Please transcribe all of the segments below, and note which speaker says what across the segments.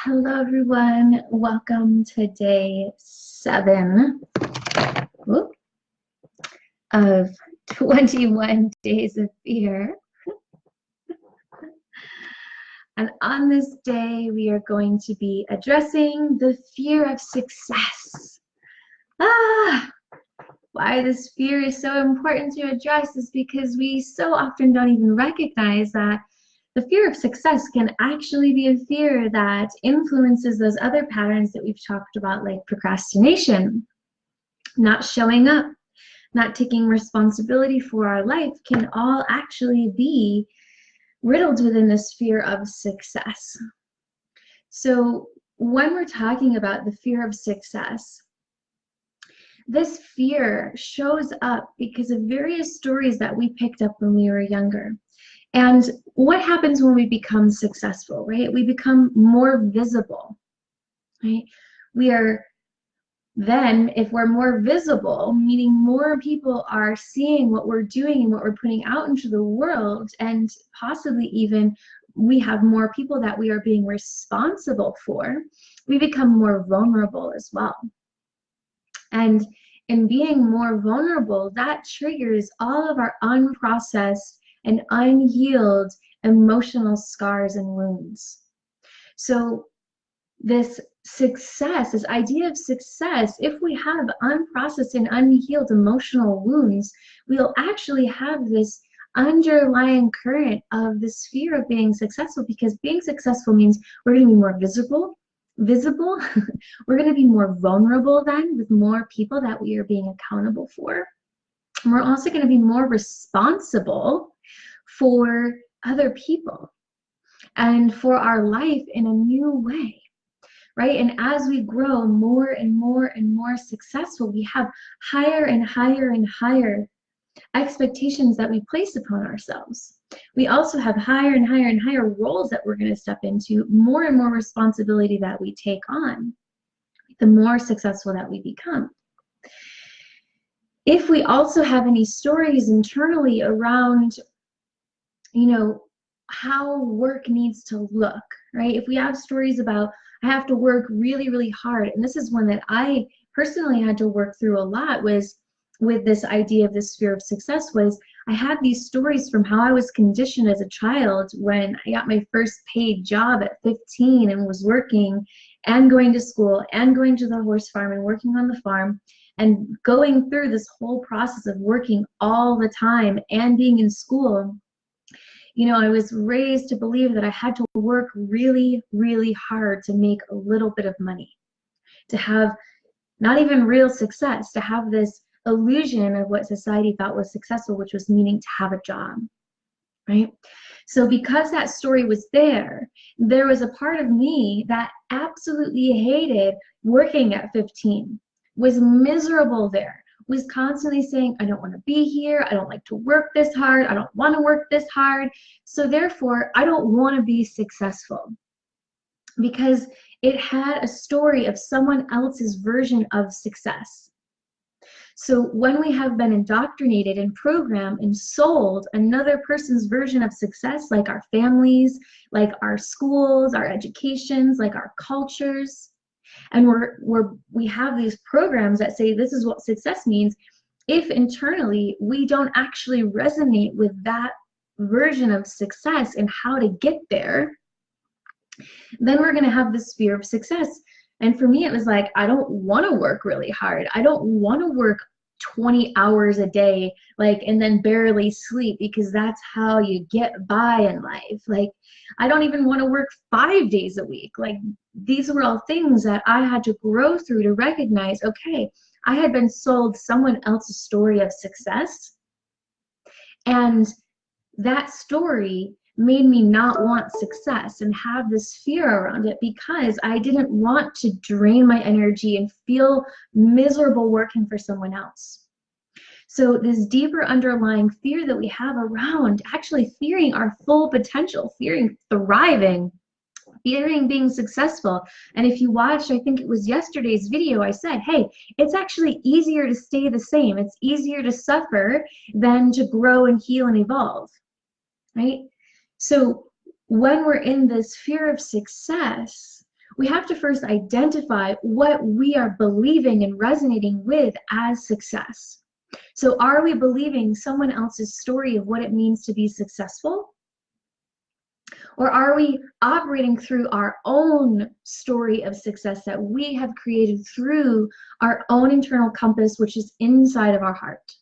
Speaker 1: Hello, everyone. Welcome to day 7 of 21 Days of Fear. And on this day, we are going to be addressing the fear of success. Why this fear is so important to address is because we so often don't even recognize that the fear of success can actually be a fear that influences those other patterns that we've talked about, like procrastination, not showing up, not taking responsibility for our life, can all actually be riddled within this fear of success. So when we're talking about the fear of success, this fear shows up because of various stories that we picked up when we were younger. And what happens when we become successful, right? We become more visible, right? We are then, if we're more visible, meaning more people are seeing what we're doing and what we're putting out into the world, and possibly even we have more people that we are being responsible for, we become more vulnerable as well. And in being more vulnerable, that triggers all of our unprocessed and unhealed emotional scars and wounds. So this success, this idea of success, if we have unprocessed and unhealed emotional wounds, we'll actually have this underlying current of this fear of being successful, because being successful means we're going to be more visible. We're going to be more vulnerable then with more people that we are being accountable for. And we're also going to be more responsible for other people and for our life in a new way, right? And as we grow more and more and more successful, we have higher and higher and higher expectations that we place upon ourselves. We also have higher and higher and higher roles that we're going to step into, more and more responsibility that we take on, the more successful that we become. If we also have any stories internally around, how work needs to look, right? If we have stories about, I have to work really, really hard, and this is one that I personally had to work through a lot, was with this idea of this fear of success, was I had these stories from how I was conditioned as a child when I got my first paid job at 15 and was working and going to school and going to the horse farm and working on the farm and going through this whole process of working all the time and being in school. I was raised to believe that I had to work really, really hard to make a little bit of money, to have not even real success, to have this illusion of what society thought was successful, which was meaning to have a job, right? So because that story was there was a part of me that absolutely hated working at 15, was miserable there, was constantly saying, I don't want to be here, I don't like to work this hard, I don't want to work this hard, so therefore I don't want to be successful, because it had a story of someone else's version of success. So when we have been indoctrinated and programmed and sold another person's version of success, like our families, like our schools, our educations, like our cultures, and we have these programs that say this is what success means, if internally we don't actually resonate with that version of success and how to get there, then we're going to have this fear of success. And for me, it was like, I don't want to work really hard. I don't want to work 20 hours a day, and then barely sleep, because that's how you get by in life. I don't even want to work 5 days a week. These were all things that I had to grow through to recognize, okay, I had been sold someone else's story of success, and that story made me not want success and have this fear around it, because I didn't want to drain my energy and feel miserable working for someone else. So this deeper underlying fear that we have around actually fearing our full potential, fearing thriving, fearing being successful. And if you watched, I think it was yesterday's video, I said, hey, it's actually easier to stay the same. It's easier to suffer than to grow and heal and evolve, right? So when we're in this fear of success, we have to first identify what we are believing and resonating with as success. So are we believing someone else's story of what it means to be successful? Or are we operating through our own story of success that we have created through our own internal compass, which is inside of our heart?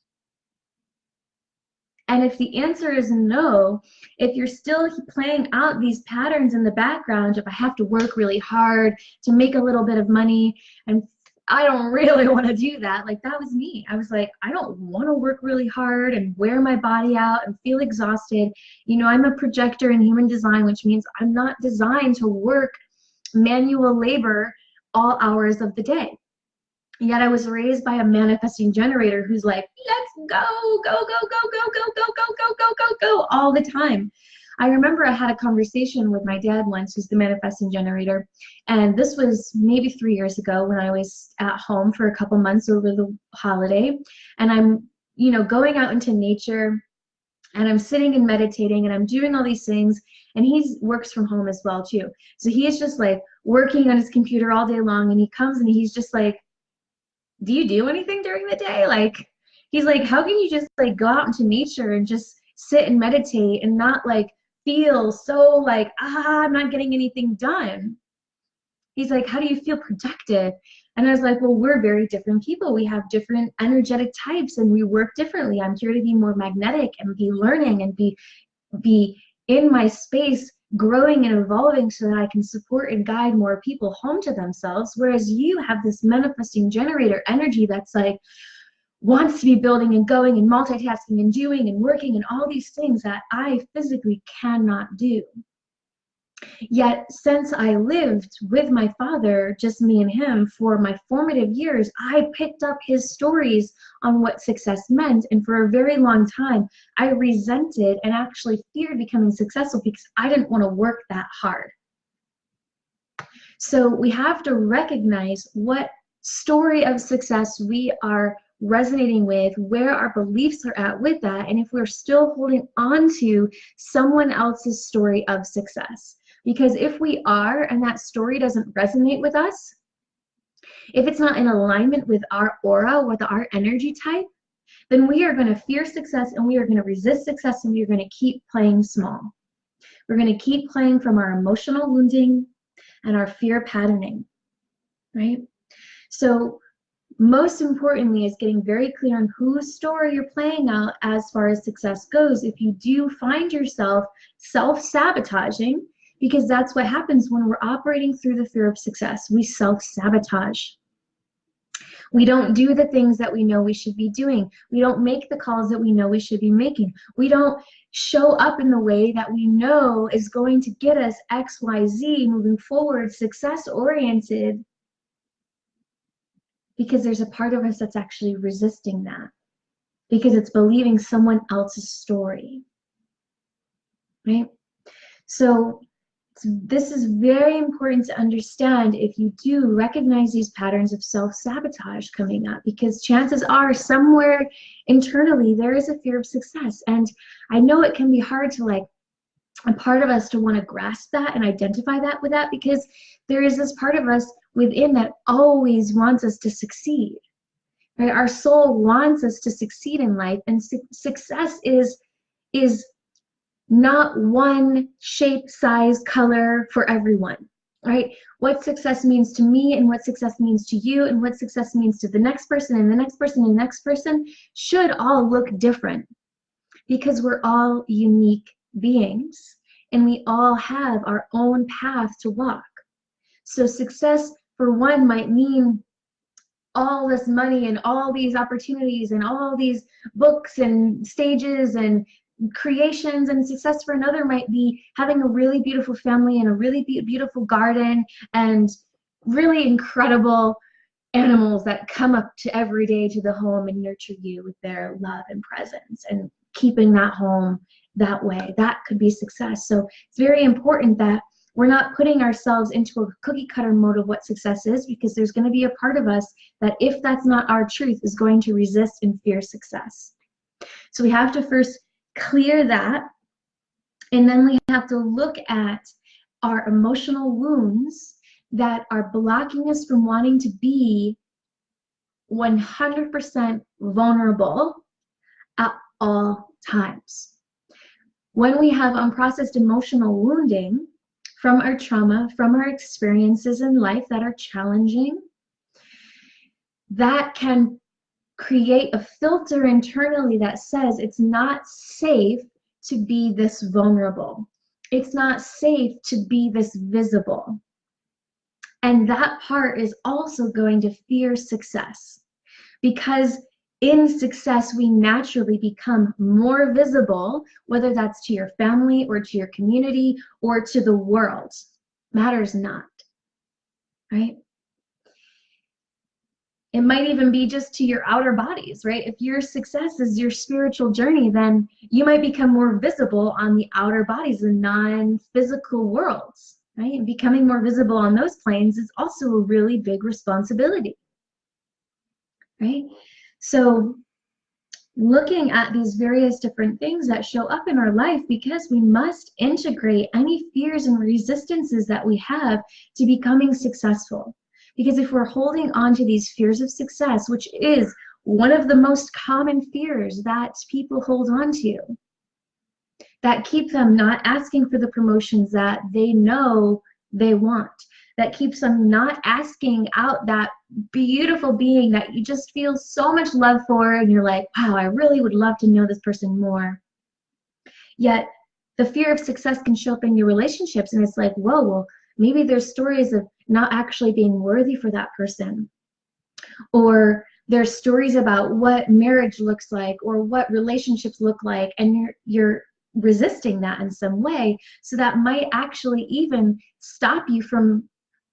Speaker 1: And if the answer is no, if you're still playing out these patterns in the background, if I have to work really hard to make a little bit of money, and I don't really want to do that, like that was me. I was like, I don't want to work really hard and wear my body out and feel exhausted. You know, I'm a projector in human design, which means I'm not designed to work manual labor all hours of the day. Yet I was raised by a manifesting generator who's like, let's go, go, go, go, go, go, go, go, go, go, go, go, all the time. I remember I had a conversation with my dad once, who's the manifesting generator, and this was maybe 3 years ago when I was at home for a couple months over the holiday, and I'm, you know, going out into nature, and I'm sitting and meditating, and I'm doing all these things, and he works from home as well too. So he's just like working on his computer all day long, and he comes and he's just like, do you do anything during the day? Like, he's like, how can you just like go out into nature and just sit and meditate and not like feel so like, I'm not getting anything done? He's like, how do you feel productive? And I was like, well, we're very different people. We have different energetic types and we work differently. I'm here to be more magnetic and be learning and be in my space growing and evolving so that I can support and guide more people home to themselves, whereas you have this manifesting generator energy that's like wants to be building and going and multitasking and doing and working and all these things that I physically cannot do. Yet since I lived with my father, just me and him, for my formative years, I picked up his stories on what success meant. And for a very long time, I resented and actually feared becoming successful because I didn't want to work that hard. So we have to recognize what story of success we are resonating with, where our beliefs are at with that, and if we're still holding on to someone else's story of success. Because if we are, and that story doesn't resonate with us, if it's not in alignment with our aura, with our energy type, then we are going to fear success and we are going to resist success and we are going to keep playing small. We're going to keep playing from our emotional wounding and our fear patterning, right? So most importantly is getting very clear on whose story you're playing out as far as success goes. If you do find yourself self-sabotaging, because that's what happens when we're operating through the fear of success. We self-sabotage. We don't do the things that we know we should be doing. We don't make the calls that we know we should be making. We don't show up in the way that we know is going to get us X, Y, Z moving forward, success-oriented, because there's a part of us that's actually resisting that, because it's believing someone else's story, right? So this is very important to understand if you do recognize these patterns of self-sabotage coming up, because chances are somewhere internally there is a fear of success. And I know it can be hard to like a part of us to want to grasp that and identify that with that, because there is this part of us within that always wants us to succeed, right? Our soul wants us to succeed in life, and success is not one shape, size, color for everyone, right? What success means to me and what success means to you and what success means to the next person and the next person and the next person should all look different, because we're all unique beings and we all have our own path to walk. So success for one might mean all this money and all these opportunities and all these books and stages and creations, and success for another might be having a really beautiful family and a really beautiful garden and really incredible animals that come up to every day to the home and nurture you with their love and presence, and keeping that home that way. That could be success. So it's very important that we're not putting ourselves into a cookie cutter mode of what success is, because there's going to be a part of us that, if that's not our truth, is going to resist and fear success. So we have to first clear that, and then we have to look at our emotional wounds that are blocking us from wanting to be 100% vulnerable at all times. When we have unprocessed emotional wounding from our trauma, from our experiences in life that are challenging, that can create a filter internally that says it's not safe to be this vulnerable. It's not safe to be this visible. And that part is also going to fear success, because in success, we naturally become more visible, whether that's to your family or to your community or to the world. Matters not, right? It might even be just to your outer bodies, right? If your success is your spiritual journey, then you might become more visible on the outer bodies, the non-physical worlds, right? And becoming more visible on those planes is also a really big responsibility, right? So looking at these various different things that show up in our life, because we must integrate any fears and resistances that we have to becoming successful. Because if we're holding on to these fears of success, which is one of the most common fears that people hold on to, that keep them not asking for the promotions that they know they want, that keeps them not asking out that beautiful being that you just feel so much love for, and you're like, wow, I really would love to know this person more. Yet the fear of success can show up in your relationships, and it's like, whoa, well, maybe there's stories of not actually being worthy for that person, or there's stories about what marriage looks like or what relationships look like, and you're resisting that in some way. So that might actually even stop you from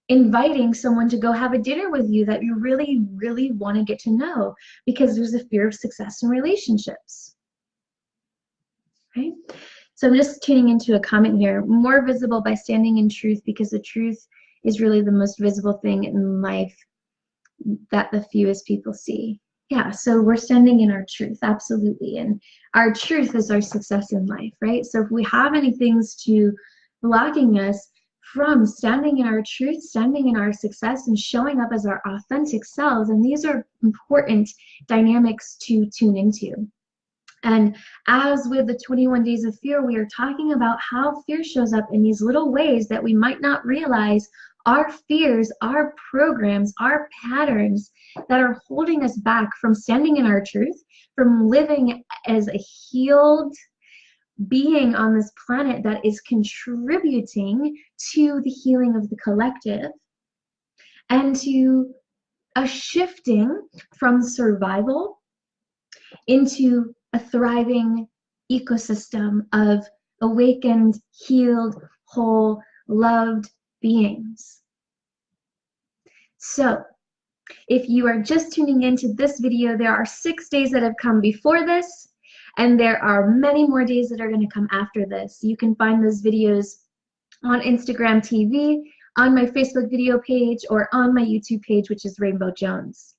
Speaker 1: inviting someone to go have a dinner with you that you really, really want to get to know, because there's a fear of success in relationships, right? So I'm just tuning into a comment here. More visible by standing in truth, because the truth is really the most visible thing in life that the fewest people see. Yeah, so we're standing in our truth, absolutely. And our truth is our success in life, right? So if we have any things blocking us from standing in our truth, standing in our success, and showing up as our authentic selves, and these are important dynamics to tune into. And as with the 21 Days of Fear, we are talking about how fear shows up in these little ways that we might not realize are fears, our programs, our patterns that are holding us back from standing in our truth, from living as a healed being on this planet that is contributing to the healing of the collective, and to a shifting from survival into a thriving ecosystem of awakened, healed, whole, loved beings. So if you are just tuning into this video, there are 6 days that have come before this, and there are many more days that are going to come after this. You can find those videos on Instagram TV, on my Facebook video page, or on my YouTube page, which is Rainbow Jones.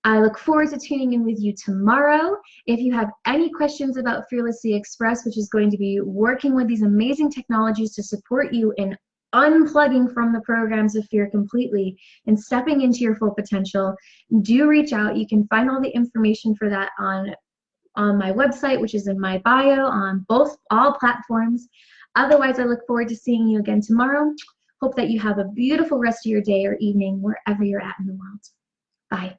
Speaker 1: I look forward to tuning in with you tomorrow. If you have any questions about Fearlessly Express, which is going to be working with these amazing technologies to support you in unplugging from the programs of fear completely and stepping into your full potential, do reach out. You can find all the information for that on my website, which is in my bio on all platforms. Otherwise, I look forward to seeing you again tomorrow. Hope that you have a beautiful rest of your day or evening wherever you're at in the world. Bye.